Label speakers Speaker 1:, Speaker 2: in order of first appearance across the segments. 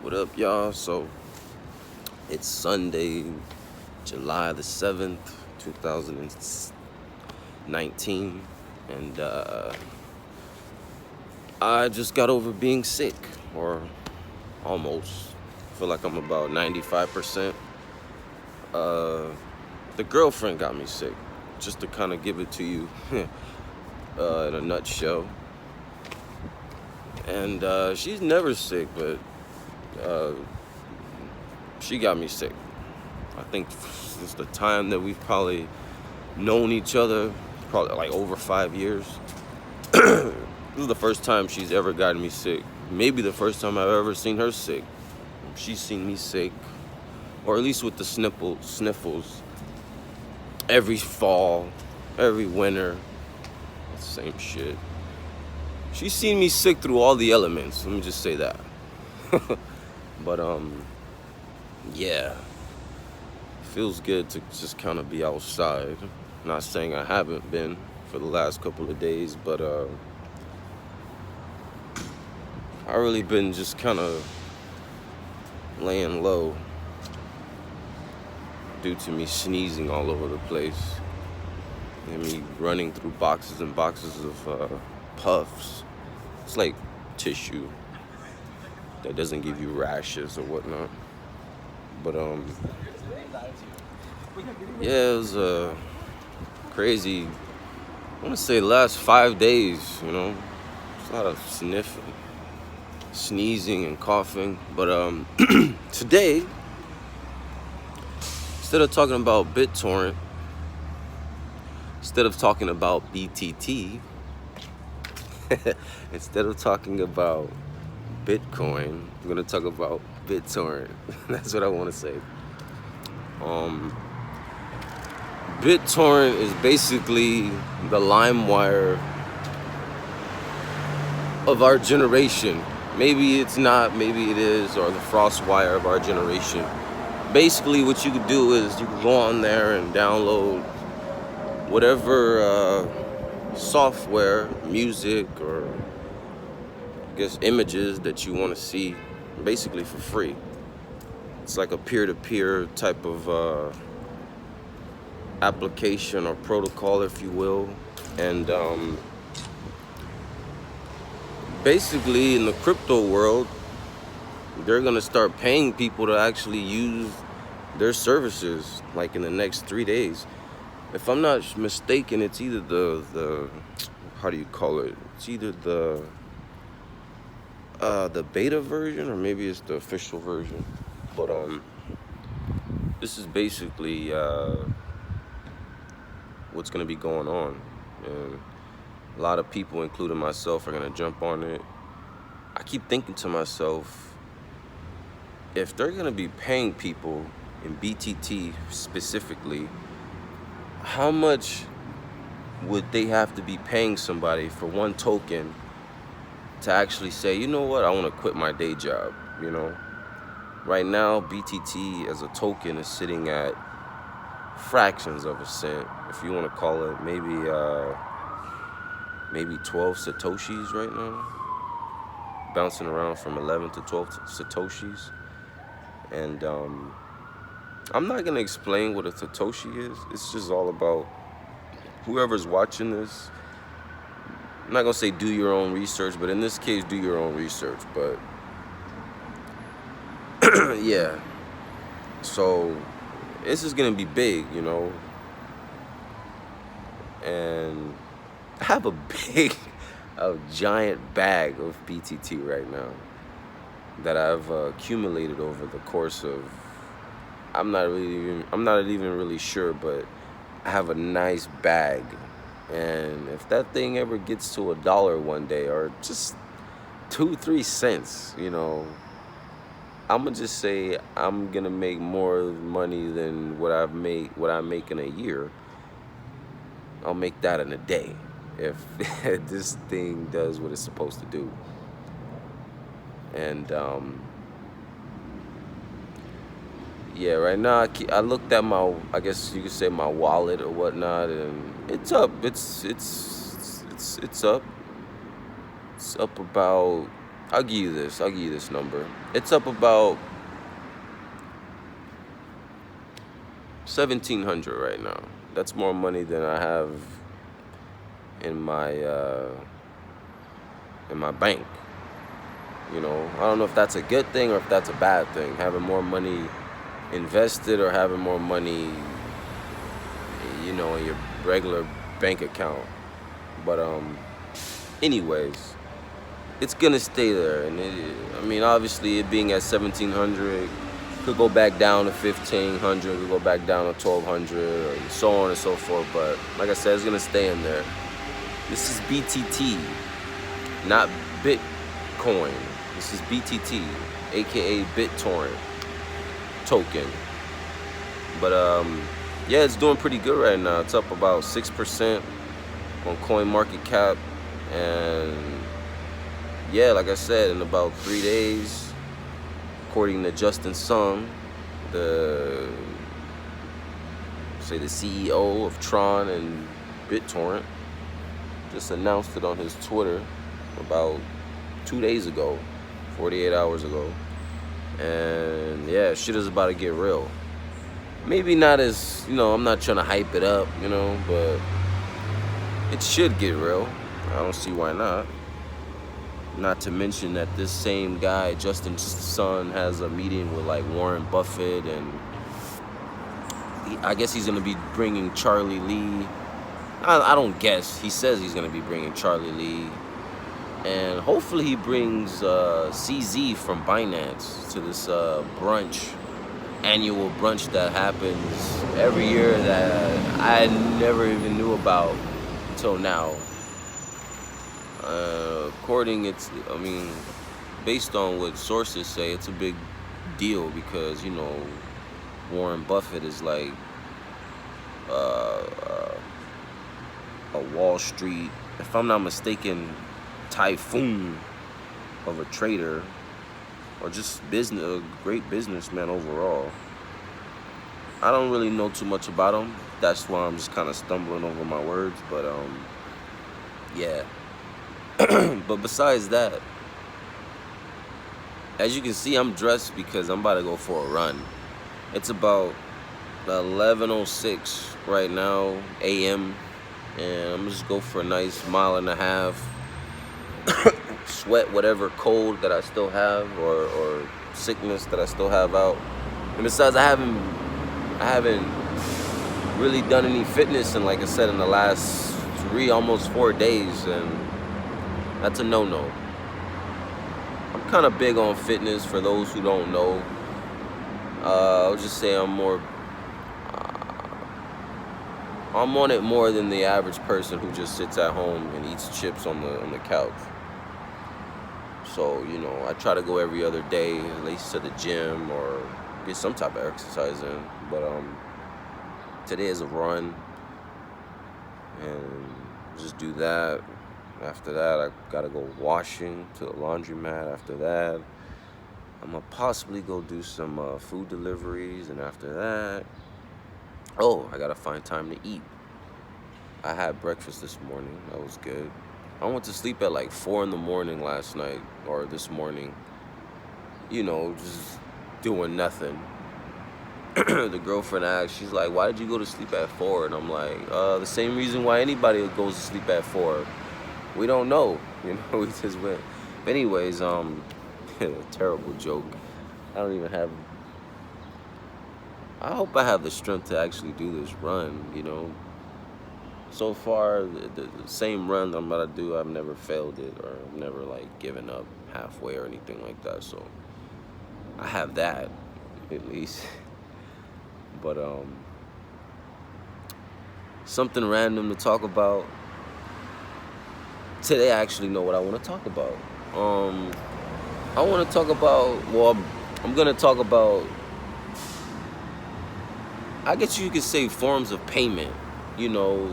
Speaker 1: What up, y'all? So it's Sunday, July the 7th, 2019, and I just got over being sick, or almost. I feel like I'm about 95%. The girlfriend got me sick, just to kind of give it to you in a nutshell. And she's never sick, but uh, she got me sick. I think since the time that we've probably known each other, probably like over 5 years. This is the first time she's ever gotten me sick. Maybe the first time I've ever seen her sick. She's seen me sick, or at least with the sniffles, every fall, every winter. Same shit. She's seen me sick through all the elements. Let me just say that. But yeah. Feels good to just kind of be outside. Not saying I haven't been for the last couple of days, but I really been just kind of laying low due to me sneezing all over the place and me running through boxes and boxes of puffs. It's like tissue that doesn't give you rashes or whatnot. But yeah, it was crazy. I want to say the last 5 days, you know. It's a lot of sniffing, sneezing, and coughing. But today, instead of talking about BitTorrent, instead of talking about BTT, instead of talking about Bitcoin, I'm gonna talk about BitTorrent. That's what I want to say. BitTorrent is basically the LimeWire of our generation. Maybe it's not, maybe it is, or the FrostWire of our generation. Basically, what you could do is you can go on there and download whatever software, music, or I guess images that you want to see, basically for free. It's like a peer-to-peer type of application or protocol, if you will. And basically in the crypto world, they're gonna start paying people to actually use their services like in the next 3 days. If I'm not mistaken, it's either the how do you call it? It's either the beta version, or maybe it's the official version. But this is basically what's gonna be going on, and a lot of people, including myself, are gonna jump on it. I keep thinking to myself, if they're gonna be paying people in BTT specifically, how much would they have to be paying somebody for one token to actually say, you know what, I want to quit my day job, you know? Right now, BTT as a token is sitting at fractions of a cent, if you want to call it, maybe 12 satoshis right now, bouncing around from 11 to 12 satoshis. And I'm not gonna explain what a satoshi is. It's just all about whoever's watching this. I'm not gonna say do your own research, but in this case, do your own research. But yeah, so this is gonna be big, you know. And I have a giant bag of BTT right now that I've accumulated over the course of. I'm not even really sure, but I have a nice bag, and if that thing ever gets to $1 one day, or just 2-3 cents, you know, I'm gonna just say I'm gonna make more money than what I make in a year. I'll make that in a day if this thing does what it's supposed to do. And yeah, right now I looked at my, I guess you could say, my wallet or whatnot, and it's up. It's up. It's up about I'll give you this. I'll give you this number. It's up about 1,700 right now. That's more money than I have in my bank. You know, I don't know if that's a good thing or if that's a bad thing. Having more money invested or having more money, you know, in your regular bank account. But anyways, it's gonna stay there, and I mean, obviously, it being at 1,700 could go back down to 1,500, could go back down to 1,200, and so on and so forth. But like I said, it's gonna stay in there. This is BTT, not Bitcoin. This is BTT, aka BitTorrent token. But yeah, it's doing pretty good right now. It's up about 6% on CoinMarketCap, and yeah, like I said, in about 3 days, according to Justin Sun, the CEO of Tron and BitTorrent, just announced it on his Twitter about 2 days ago, 48 hours ago. And yeah, shit is about to get real. Maybe not as, you know, I'm not trying to hype it up, you know, but it should get real. I don't see why not. Not to mention that this same guy, Justin Sun, has a meeting with like Warren Buffett, and I guess he's gonna be bringing Charle Lee. I don't guess. He says he's gonna be bringing Charle Lee, and hopefully he brings CZ from Binance to this annual brunch that happens every year that I never even knew about until now. Based on what sources say, it's a big deal because, you know, Warren Buffett is like a Wall Street, if I'm not mistaken, typhoon of a trader, or just a great businessman overall. I don't really know too much about him. That's why I'm just kind of stumbling over my words, but yeah. But besides that, as you can see, I'm dressed because I'm about to go for a run. It's about 11:06 right now, a.m., and I'm just go for a nice 1.5 miles. Sweat whatever cold that I still have, or sickness that I still have out. And besides, I haven't really done any fitness, and like I said, in the last almost 4 days, and that's a no-no. I'm kind of big on fitness, for those who don't know. I'll just say I'm on it more than the average person who just sits at home and eats chips on the couch. So, you know, I try to go every other day, at least to the gym, or get some type of exercise in. But today is a run, and just do that. After that, I gotta go washing to the laundromat. After that, I'm gonna possibly go do some food deliveries, and after that, I gotta find time to eat. I had breakfast this morning. That was good. I went to sleep at like 4 in the morning last night, or this morning. You know, just doing nothing. The girlfriend asked, she's like, "Why did you go to sleep at 4?" And I'm like, the same reason why anybody goes to sleep at 4. We don't know, you know, we just went. But anyways, terrible joke. I hope I have the strength to actually do this run, you know. So far, the same run that I'm about to do, I've never failed it, or I've never like given up halfway or anything like that. So I have that, at least. But something random to talk about. Today I actually know what I want to talk about. I want to talk about, I'm going to talk about, I guess you could say, forms of payment. You know,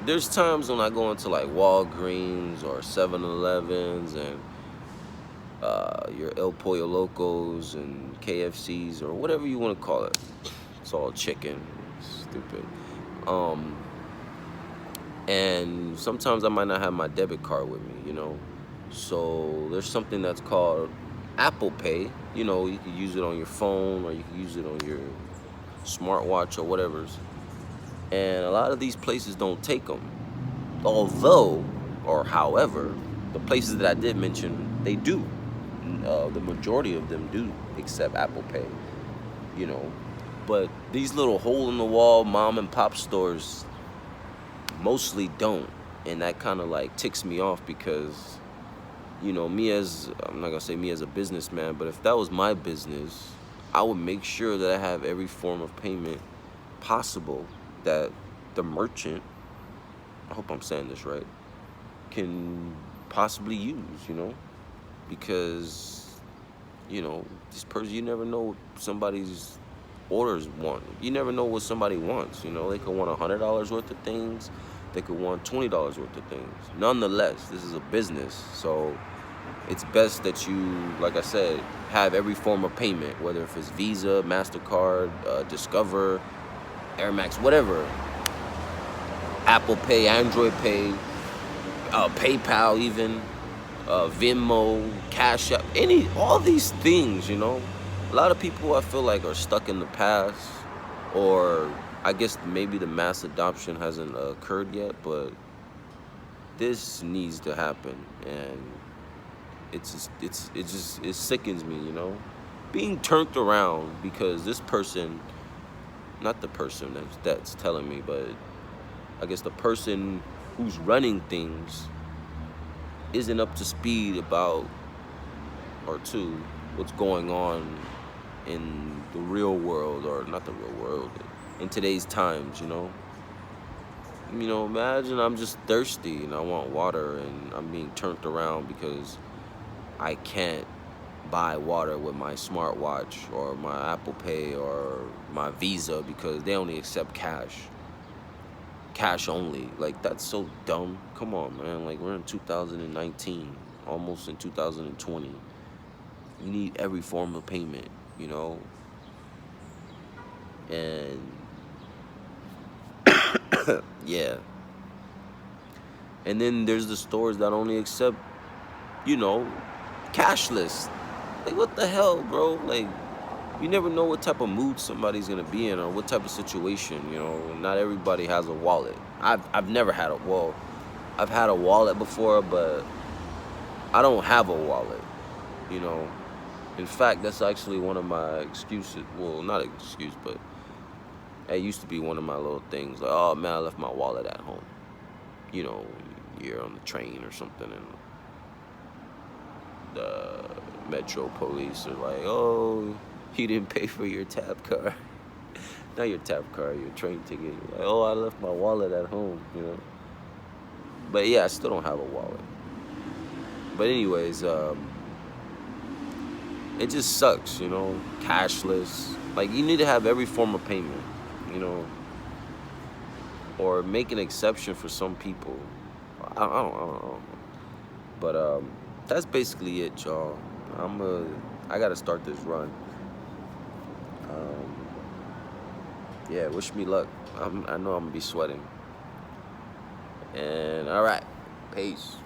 Speaker 1: there's times when I go into like Walgreens or 7-Elevens and your El Pollo Locos and KFCs, or whatever you want to call it. It's all chicken. Stupid. And sometimes I might not have my debit card with me, you know. So there's something that's called Apple Pay. You know, you can use it on your phone or you can use it on your smartwatch or whatever's. And a lot of these places don't take them. Although, or however, the places that I did mention, they do. The majority of them do accept Apple Pay, you know. But these little hole-in-the-wall mom and pop stores mostly don't. And that kind of like ticks me off because, you know, I'm not gonna say me as a businessman, but if that was my business, I would make sure that I have every form of payment possible that the merchant, I hope I'm saying this right, can possibly use, you know, because, you know, this person, you never know what somebody's orders want. You never know what somebody wants, you know. They could want $100 worth of things. They could want $20 worth of things. Nonetheless, this is a business, so it's best that you, like I said, have every form of payment, whether if it's Visa, MasterCard, Discover, Air Max, whatever. Apple Pay, Android Pay, PayPal even, Venmo, Cash App, all these things, you know. A lot of people I feel like are stuck in the past, or I guess maybe the mass adoption hasn't occurred yet, but this needs to happen, and it sickens me, you know, being turned around because this person, not the person that's telling me, but I guess the person who's running things isn't up to speed about, or to, what's going on in the real world, or not the real world, in today's times, you know. You know, imagine I'm just thirsty and I want water and I'm being turned around because I can't buy water with my smartwatch or my Apple Pay or my Visa because they only accept cash only. Like, that's so dumb. Come on, man. Like, we're in 2019, almost in 2020. You need every form of payment, you know. And yeah. And then there's the stores that only accept, you know, cashless. Like, what the hell, bro? Like, you never know what type of mood somebody's gonna be in or what type of situation, you know. Not everybody has a wallet. I've never had I've had a wallet before, but I don't have a wallet, you know. In fact, that's actually one of my excuses. Well, not an excuse, but it used to be one of my little things. Like, oh man, I left my wallet at home. You know, you're on the train or something, and the metro police are like, oh, you didn't pay for your tap card. Not your tap card, your train ticket. You're like, oh, I left my wallet at home, you know. But yeah, I still don't have a wallet. But anyways, it just sucks, you know, cashless. Like, you need to have every form of payment, you know, or make an exception for some people. I don't know. But that's basically it, y'all. I gotta start this run. Yeah, wish me luck. I know I'm gonna be sweating. And all right, peace.